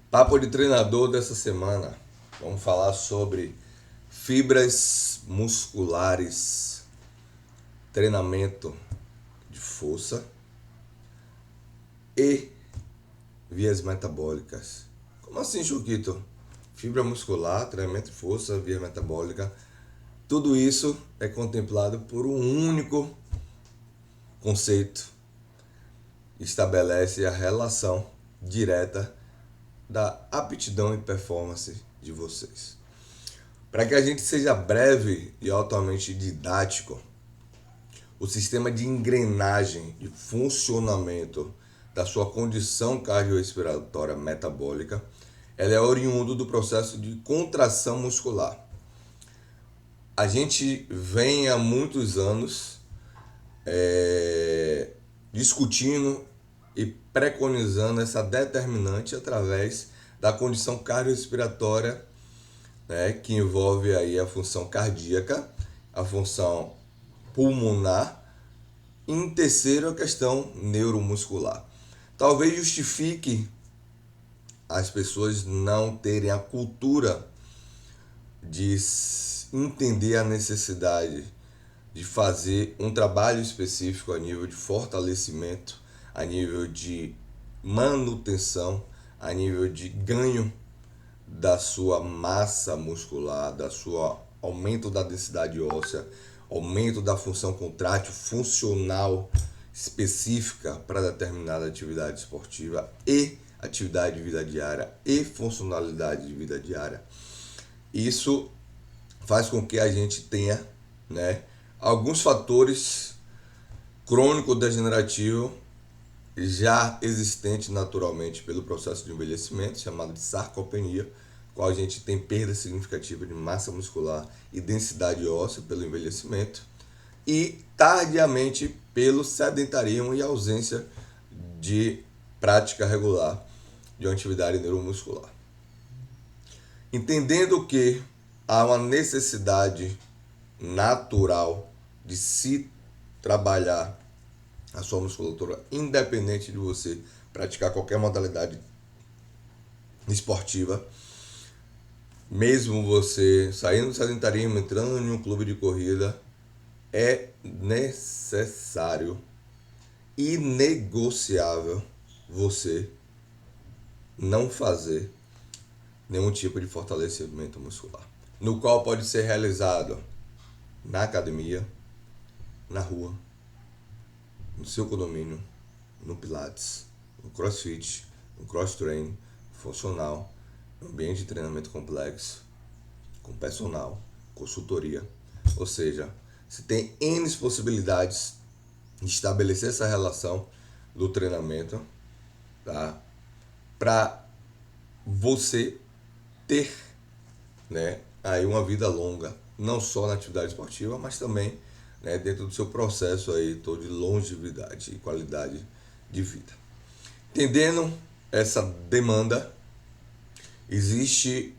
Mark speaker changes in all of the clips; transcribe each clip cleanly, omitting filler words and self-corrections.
Speaker 1: Papo de treinador dessa semana. Vamos falar sobre fibras musculares, treinamento de força e vias metabólicas. Como assim, Chuquito? Fibra muscular, treinamento de força, via metabólica. Tudo isso é contemplado por um único conceito. Estabelece a relação direta da aptidão e performance de vocês. Para que a gente seja breve e altamente didático, o sistema de engrenagem de funcionamento da sua condição cardiorrespiratória metabólica, ela é oriundo do processo de contração muscular. A gente vem há muitos anos discutindo e preconizando essa determinante através da condição cardiorrespiratória, né, que envolve aí a função cardíaca, a função pulmonar e, em terceiro, a questão neuromuscular. Talvez justifique as pessoas não terem a cultura de entender a necessidade de fazer um trabalho específico a nível de fortalecimento, a nível de manutenção, a nível de ganho da sua massa muscular, da sua aumento da densidade óssea, aumento da função contrátil funcional específica para determinada atividade esportiva e atividade de vida diária e funcionalidade de vida diária. Isso faz com que a gente tenha, né, alguns fatores crônico-degenerativos já existentes naturalmente pelo processo de envelhecimento, chamado de sarcopenia, qual a gente tem perda significativa de massa muscular e densidade óssea pelo envelhecimento, e tardiamente pelo sedentarismo e ausência de prática regular de uma atividade neuromuscular. Entendendo que há uma necessidade natural de se trabalhar a sua musculatura, independente de você praticar qualquer modalidade esportiva, mesmo você saindo do sedentarismo, entrando em um clube de corrida, é necessário, inegociável, você não fazer nenhum tipo de fortalecimento muscular, no qual pode ser realizado na academia, na rua, no seu condomínio, no Pilates, no CrossFit, no cross-training, funcional, no ambiente de treinamento complexo, com personal, consultoria. Ou seja, se tem N possibilidades de estabelecer essa relação do treinamento, tá? Para você ter, né, aí uma vida longa, não só na atividade esportiva, mas também, né, dentro do seu processo aí todo de longevidade e qualidade de vida. Entendendo essa demanda, existe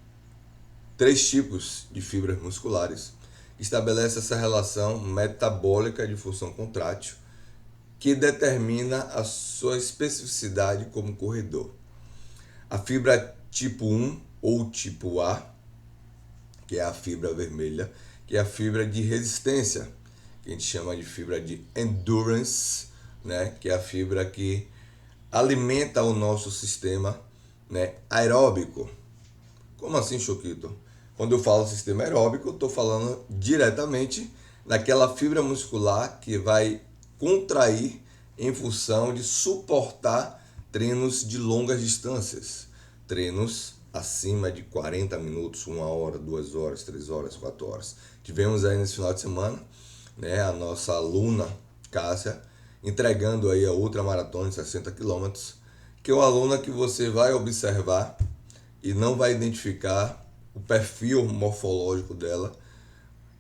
Speaker 1: 3 tipos de fibras musculares que estabelece essa relação metabólica de função contrátil que determina a sua especificidade como corredor. A fibra tipo 1 ou tipo A, que é a fibra vermelha, que é a fibra de resistência, que a gente chama de fibra de endurance, né? Que é a fibra que alimenta o nosso sistema, né, aeróbico. Como assim, Choquito? Quando eu falo sistema aeróbico, eu estou falando diretamente daquela fibra muscular que vai contrair em função de suportar treinos de longas distâncias, treinos acima de 40 minutos, 1 hora, 2 horas, 3 horas, 4 horas. Tivemos aí nesse final de semana, né, a nossa aluna Cássia entregando aí a ultramaratona de 60 km, que é uma aluna que você vai observar e não vai identificar o perfil morfológico dela,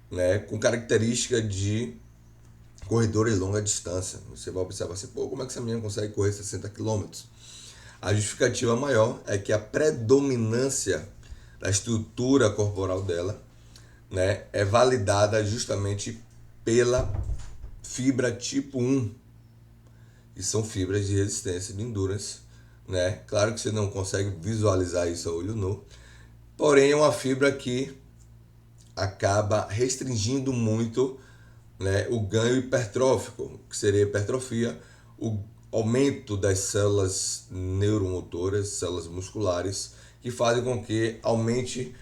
Speaker 1: né, com característica de corredor em longa distância. Você vai observar assim, pô, como é que essa menina consegue correr 60 km? A justificativa maior é que a predominância da estrutura corporal dela, né, é validada justamente pela fibra tipo 1, que são fibras de resistência de endurance, né? Claro que você não consegue visualizar isso a olho nu, porém é uma fibra que acaba restringindo muito, né, o ganho hipertrófico, que seria a hipertrofia, o aumento das células neuromotoras, células musculares, que fazem com que aumente,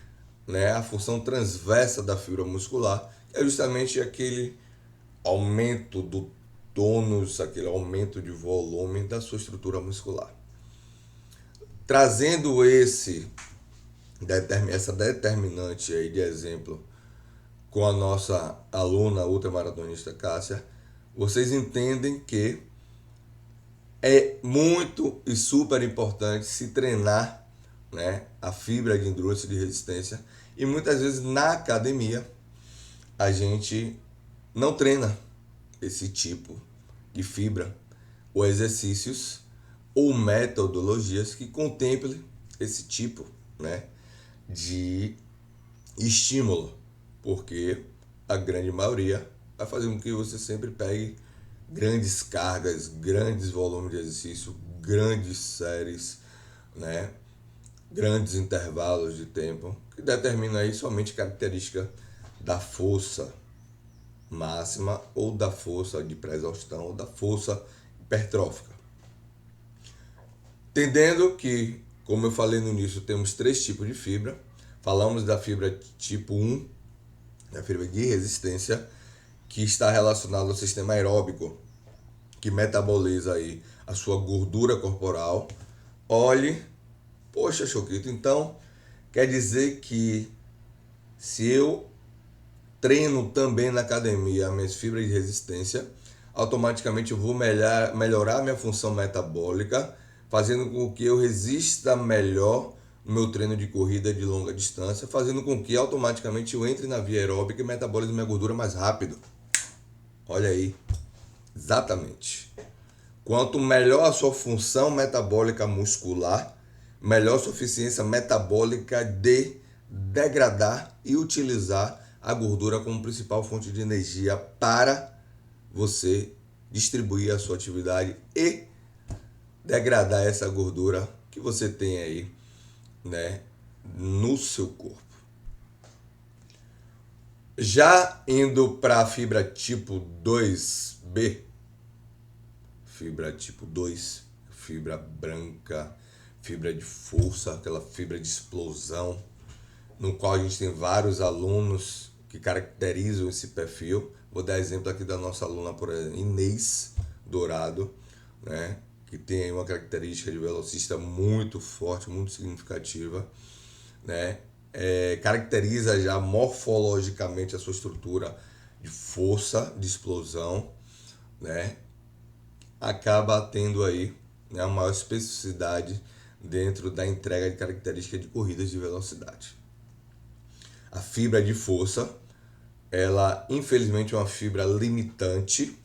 Speaker 1: né, a função transversa da fibra muscular, que é justamente aquele aumento do tônus, aquele aumento de volume da sua estrutura muscular. Trazendo essa determinante aí de exemplo com a nossa aluna ultramaratonista Cássia, vocês entendem que é muito e super importante se treinar, né, a fibra de endurance de resistência, e muitas vezes na academia a gente não treina esse tipo de fibra ou exercícios ou metodologias que contemplem esse tipo, né, de estímulo, porque a grande maioria vai fazer com que você sempre pegue grandes cargas, grandes volumes de exercício, grandes séries, né, grandes intervalos de tempo, que determina aí somente característica da força máxima ou da força de pré-exaustão ou da força hipertrófica. Entendendo que, como eu falei no início, temos 3 tipos de fibra. Falamos da fibra tipo 1, a fibra de resistência, que está relacionada ao sistema aeróbico, que metaboliza aí a sua gordura corporal. Olhe, poxa, Choquito, então quer dizer que se eu treino também na academia as minhas fibras de resistência, automaticamente eu vou melhorar minha função metabólica, fazendo com que eu resista melhor no meu treino de corrida de longa distância, fazendo com que automaticamente eu entre na via aeróbica e metabolize minha gordura mais rápido. Olha aí, exatamente. Quanto melhor a sua função metabólica muscular, melhor a sua eficiência metabólica de degradar e utilizar a gordura como principal fonte de energia para você distribuir a sua atividade e degradar essa gordura que você tem aí, né, no seu corpo. Já indo para a fibra tipo 2B, fibra tipo 2, fibra branca, fibra de força, aquela fibra de explosão, no qual a gente tem vários alunos que caracterizam esse perfil. Vou dar exemplo aqui da nossa aluna, por exemplo, Inês Dourado, né, que tem uma característica de velocista muito forte, muito significativa, né, caracteriza já morfologicamente a sua estrutura de força, de explosão, né, acaba tendo aí, né, a maior especificidade dentro da entrega de características de corridas de velocidade. A fibra de força, ela infelizmente é uma fibra limitante,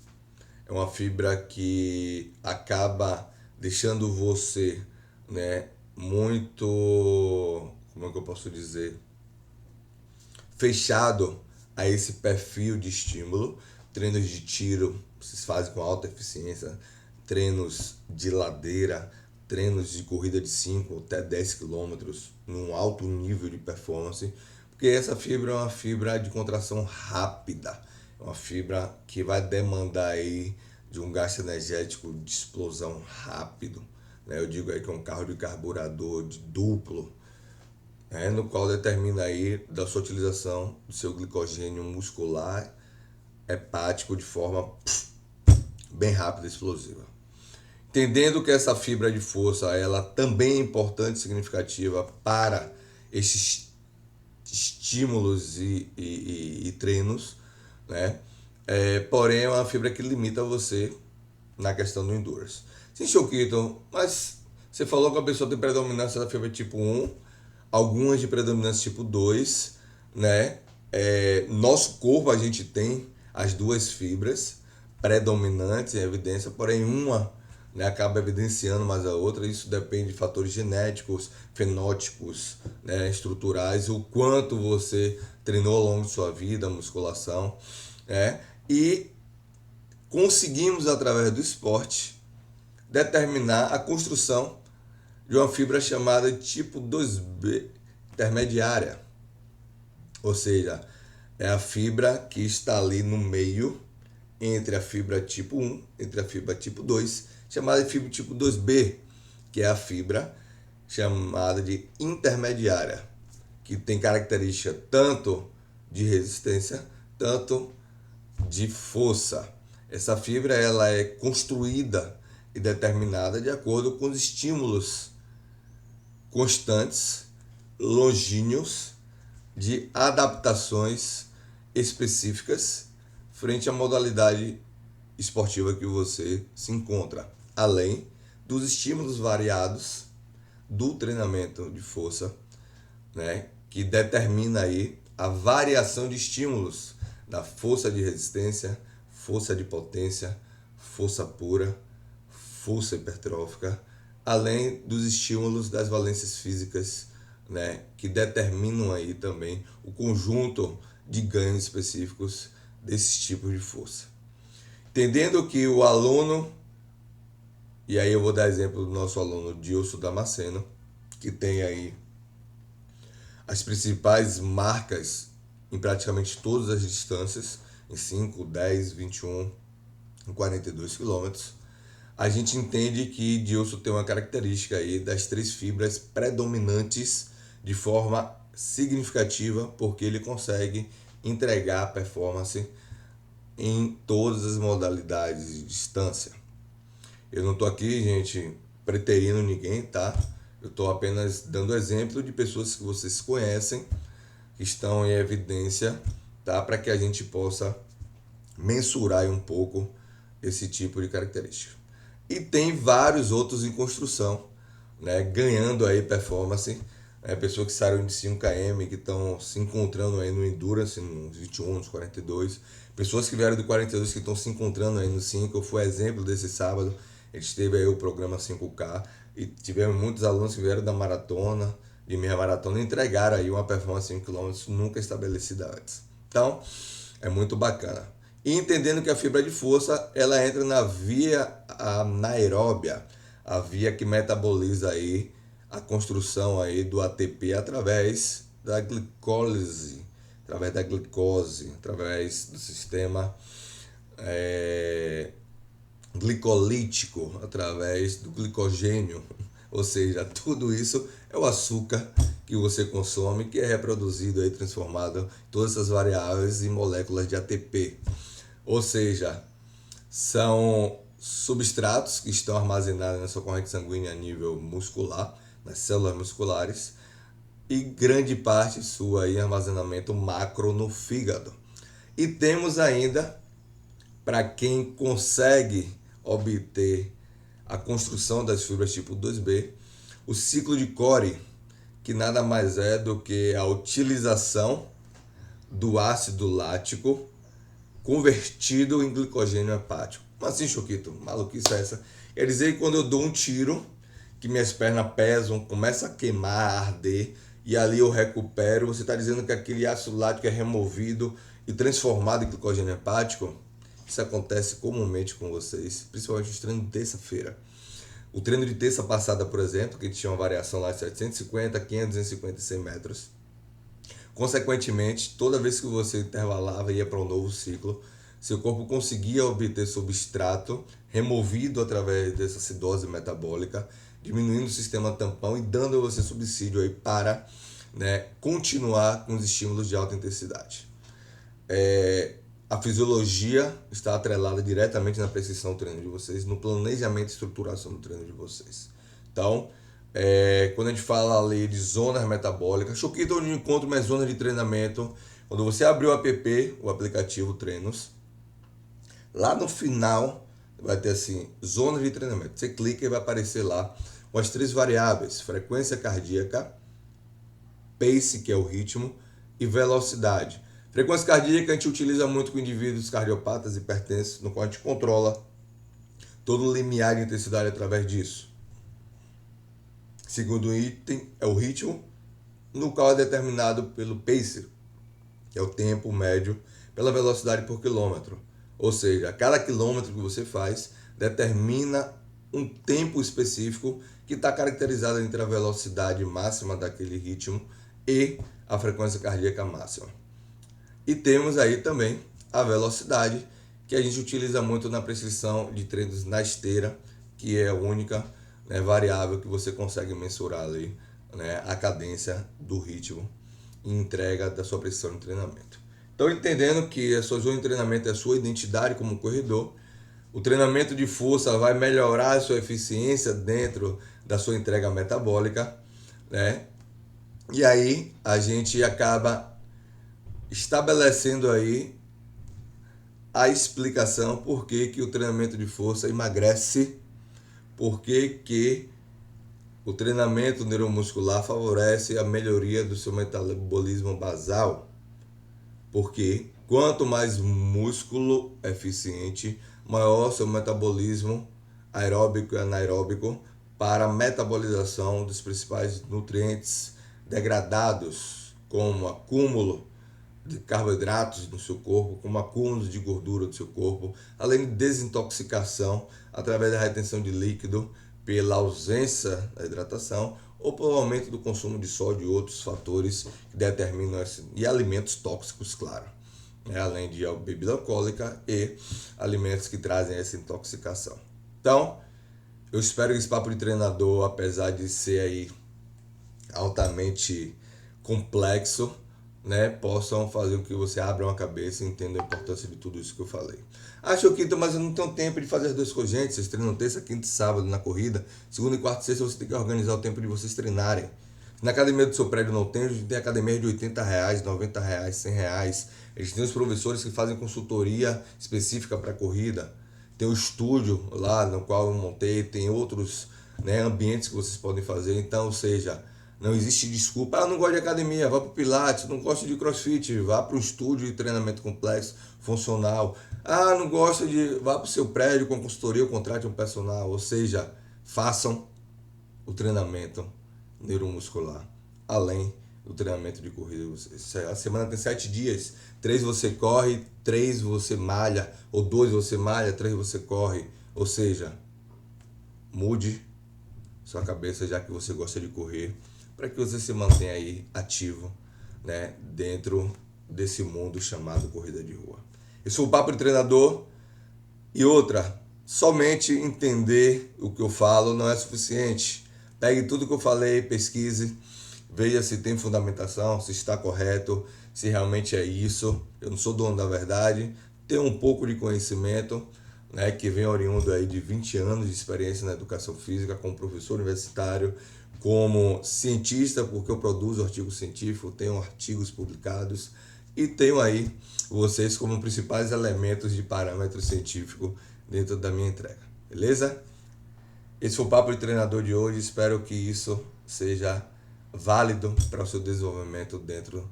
Speaker 1: é uma fibra que acaba deixando você, né, muito, como é que eu posso dizer, fechado a esse perfil de estímulo. Treinos de tiro vocês fazem com alta eficiência, treinos de ladeira, treinos de corrida de 5 até 10 km num alto nível de performance, porque essa fibra é uma fibra de contração rápida, é uma fibra que vai demandar aí de um gasto energético de explosão rápido, né? Eu digo aí que é um carro de carburador de duplo, no qual determina aí da sua utilização do seu glicogênio muscular hepático de forma bem rápida e explosiva. Entendendo que essa fibra de força ela também é importante e significativa para esses estímulos e treinos, né? Porém é uma fibra que limita você na questão do endurance. Sim, Choquito, mas você falou que a pessoa tem predominância da fibra tipo 1, algumas de predominância tipo 2, né? Nosso corpo a gente tem as duas fibras predominantes em evidência, porém uma, né, acaba evidenciando mais a outra. Isso depende de fatores genéticos, fenótipos, né, estruturais, o quanto você treinou ao longo de sua vida, musculação, né? E conseguimos, através do esporte, determinar a construção de uma fibra chamada tipo 2B intermediária. Ou seja, é a fibra que está ali no meio entre a fibra tipo 1, entre a fibra tipo 2, chamada de fibra tipo 2B, que é a fibra chamada de intermediária, que tem característica tanto de resistência, tanto de força. Essa fibra ela é construída e determinada de acordo com os estímulos constantes, longínquos, de adaptações específicas frente à modalidade esportiva que você se encontra, além dos estímulos variados do treinamento de força, né, que determina aí a variação de estímulos da força de resistência, força de potência, força pura, força hipertrófica, além dos estímulos das valências físicas, né, que determinam aí também o conjunto de ganhos específicos desses tipos de força. Entendendo que o aluno, e aí eu vou dar exemplo do nosso aluno Dilson Damasceno, que tem aí as principais marcas em praticamente todas as distâncias, em 5, 10, 21, 42 quilômetros, a gente entende que Dilson tem uma característica aí das 3 fibras predominantes de forma significativa, porque ele consegue entregar performance em todas as modalidades de distância. Eu não estou aqui, gente, preterindo ninguém, tá? Eu estou apenas dando exemplo de pessoas que vocês conhecem, que estão em evidência, tá? Para que a gente possa mensurar um pouco esse tipo de característica. E tem vários outros em construção, né? Ganhando aí performance. Pessoas que saíram de 5km, que estão se encontrando aí no Endurance, nos 21, nos 42. Pessoas que vieram do 42 que estão se encontrando aí no 5. Eu fui exemplo desse sábado. A gente teve aí o programa 5K e tivemos muitos alunos que vieram da maratona, de meia maratona, e entregaram aí uma performance de 5 km nunca estabelecida antes. Então, é muito bacana. E entendendo que a fibra de força, ela entra na via anaeróbia, a via que metaboliza aí a construção aí do ATP através da glicólise, através da glicose, através do sistema glicolítico, através do glicogênio. Ou seja, tudo isso é o açúcar que você consome, que é reproduzido e transformado em todas essas variáveis em moléculas de ATP. Ou seja, são substratos que estão armazenados na sua corrente sanguínea a nível muscular, nas células musculares, e grande parte sua em armazenamento macro no fígado. E temos ainda, para quem consegue obter a construção das fibras tipo 2B, o ciclo de Cori, que nada mais é do que a utilização do ácido lático convertido em glicogênio hepático. Mas assim, Choquito, maluquice é essa? Quer dizer que quando eu dou um tiro, que minhas pernas pesam, começa a queimar, a arder, e ali eu recupero, você está dizendo que aquele ácido lático é removido e transformado em glicogênio hepático? Isso acontece comumente com vocês, principalmente nos treinos de terça-feira. O treino de terça passada, por exemplo, que tinha uma variação lá de 750, 500, 250 e 100 metros. Consequentemente, toda vez que você intervalava e ia para um novo ciclo, seu corpo conseguia obter substrato removido através dessa acidose metabólica, diminuindo o sistema tampão e dando a você subsídio aí para, né, continuar com os estímulos de alta intensidade. A fisiologia está atrelada diretamente na precisão do treino de vocês, no planejamento e estruturação do treino de vocês. Então, quando a gente fala ali de zonas metabólicas, Choquito, onde eu encontro minhas zonas de treinamento, quando você abrir o app, o aplicativo Treinos, lá no final vai ter assim, zonas de treinamento. Você clica e vai aparecer lá com as 3 variáveis, frequência cardíaca, pace, que é o ritmo, e velocidade. Frequência cardíaca a gente utiliza muito com indivíduos cardiopatas, hipertensos, no qual a gente controla todo o limiar de intensidade através disso. Segundo item é o ritmo, no qual é determinado pelo pace, que é o tempo médio, pela velocidade por quilômetro. Ou seja, cada quilômetro que você faz determina um tempo específico que está caracterizada entre a velocidade máxima daquele ritmo e a frequência cardíaca máxima. E temos aí também a velocidade, que a gente utiliza muito na prescrição de treinos na esteira, que é a única, né, variável que você consegue mensurar ali, né, a cadência do ritmo e entrega da sua prescrição de treinamento. Então, entendendo que a sua zona de treinamento é a sua identidade como corredor, o treinamento de força vai melhorar a sua eficiência dentro da sua entrega metabólica, né? E aí a gente acaba estabelecendo aí a explicação por que o treinamento de força emagrece, por que o treinamento neuromuscular favorece a melhoria do seu metabolismo basal. Porque quanto mais músculo eficiente, maior seu metabolismo aeróbico e anaeróbico para a metabolização dos principais nutrientes degradados, como acúmulo de carboidratos no seu corpo, como acúmulo de gordura do seu corpo, além de desintoxicação através da retenção de líquido pela ausência da hidratação ou pelo aumento do consumo de sódio e outros fatores que determinam e alimentos tóxicos, claro, né? Além de bebida alcoólica e alimentos que trazem essa intoxicação. Então, eu espero que esse papo de treinador, apesar de ser aí altamente complexo, né, possam fazer com que você abra uma cabeça e entenda a importância de tudo isso que eu falei. Acho que, mas eu não tenho tempo de fazer as duas coisas. Gente, vocês treinam terça, quinta e sábado na corrida. Segunda, quarta e sexta você tem que organizar o tempo de vocês treinarem. Se na academia do seu prédio não tem, a gente tem academia de R$80, R$90, R$100. Eles têm os professores que fazem consultoria específica para corrida. Tem o estúdio lá no qual eu montei, tem outros, né, ambientes que vocês podem fazer. Então, ou seja, não existe desculpa. Ah, não gosto de academia, vá para o Pilates. Não gosto de CrossFit, vá para um estúdio de treinamento complexo, funcional. Ah, não gosto de... vá para o seu prédio com consultoria ou contrate um personal. Ou seja, façam o treinamento neuromuscular, além do treinamento de corrida. A semana tem 7 dias. 3 você corre, 3 você malha, ou 2 você malha, 3 você corre. Ou seja, mude sua cabeça, já que você gosta de correr, para que você se mantenha aí ativo, né, dentro desse mundo chamado corrida de rua. Esse foi o Papo de Treinador. E outra, somente entender o que eu falo não é suficiente. Pegue tudo que eu falei, pesquise, veja se tem fundamentação, se está correto, se realmente é isso. Eu não sou dono da verdade, tenho um pouco de conhecimento, né, que vem oriundo aí de 20 anos de experiência na educação física, como professor universitário, como cientista, porque eu produzo artigos científicos, tenho artigos publicados e tenho aí vocês como principais elementos de parâmetro científico dentro da minha entrega, beleza? Esse foi o Papo de Treinador de hoje, espero que isso seja válido para o seu desenvolvimento dentro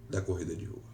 Speaker 1: da corrida de rua.